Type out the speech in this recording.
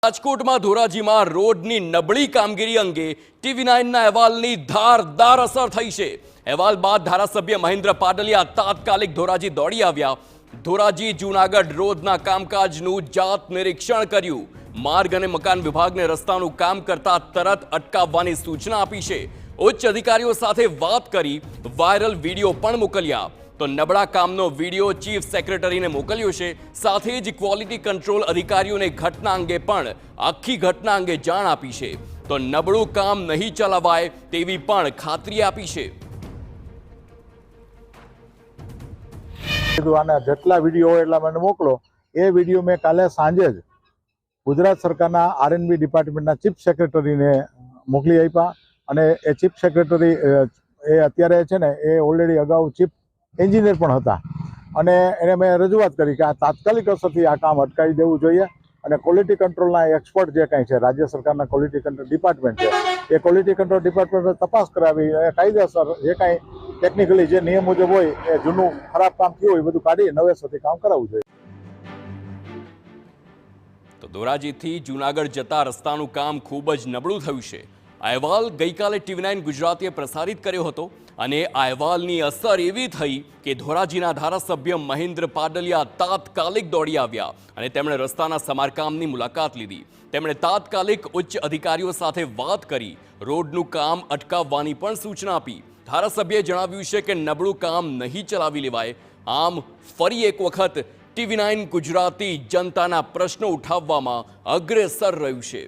રાજકોટમાં ધોરાજીમાં રોડની નબળી કામગીરી અંગે TV9ના અહેવાલની ધારદાર અસર થઈ છે। અહેવાલ બાદ ધારાસભ્ય મહેન્દ્ર પાડલિયા તાત્કાલિક ધોરાજી દોડી આવ્યા। ધોરાજી જૂનાગઢ રોડના કામકાજનું જાત નિરીક્ષણ કર્યું। માર્ગ અને મકાન વિભાગને રસ્તાનું કામ કરતા તરત અટકાવવાની સૂચના આપી છે। ઉચ્ચ અધિકારીઓ સાથે વાત કરી વાયરલ વિડીયો પણ મોકલ્યા। તો નબળા કામનો વિડીયો ચીફ સેક્રેટરીને મોકલ્યો છે। સાથે જ ક્વોલિટી કંટ્રોલ અધિકારીઓને ઘટના અંગે પણ આખી ઘટના અંગે જાણ આપી છે। તો નબળું કામ નહીં ચલાવાય તેવી પણ ખાતરી આપી છે। જેટલા વિડીયો હોય એટલા મને મોકલો। એ વિડીયો મેં કાલે સાંજે જ ગુજરાત સરકારના R&B ડિપાર્ટમેન્ટના ચીફ સેક્રેટરીને મોકલી આપ્યા અને એ ચીફ સેક્રેટરી એ અત્યારે છે ને એ ઓલરેડી અગાઉ ચીફ એન્જિનિયર પણ હતા અને એને મેં રજૂઆત કરી કે આ તાત્કાલિક અસરથી આ કામ અટકાવી દેવું જોઈએ અને ક્વોલિટી કંટ્રોલના એક્સપર્ટ જે કાંઈ છે રાજ્ય સરકારના ક્વોલિટી કંટ્રોલ ડિપાર્ટમેન્ટ છે એ ક્વોલિટી કંટ્રોલ ડિપાર્ટમેન્ટને તપાસ કરાવી કાયદેસર જે કાંઈ ટેકનિકલી જે નિયમ મુજબ હોય એ જૂનું ખરાબ કામ થયું હોય બધું કાઢી નવેસરથી કામ કરાવવું જોઈએ। તો ધોરાજીથી જૂનાગઢ જતા રસ્તાનું કામ ખૂબ જ નબળું થયું છે। આ અહેવાલ ગઈકાલે TV9 ગુજરાતીએ પ્રસારિત કર્યો હતો અને આ અહેવાલની અસર એવી થઈ કે ધોરાજીના ધારાસભ્ય મહેન્દ્ર પાડલિયા તાત્કાલિક દોડી આવ્યા અને તેમણે રસ્તાના સમારકામની મુલાકાત લીધી। તેમણે તાત્કાલિક ઉચ્ચ અધિકારીઓ સાથે વાત કરી રોડનું કામ અટકાવવાની પણ સૂચના આપી। ધારાસભ્યએ જણાવ્યું છે કે નબળું કામ નહીં ચલાવી લેવાય। આમ ફરી એક વખત TV9 ગુજરાતી જનતાના પ્રશ્નો ઉઠાવવામાં અગ્રેસર રહ્યું છે।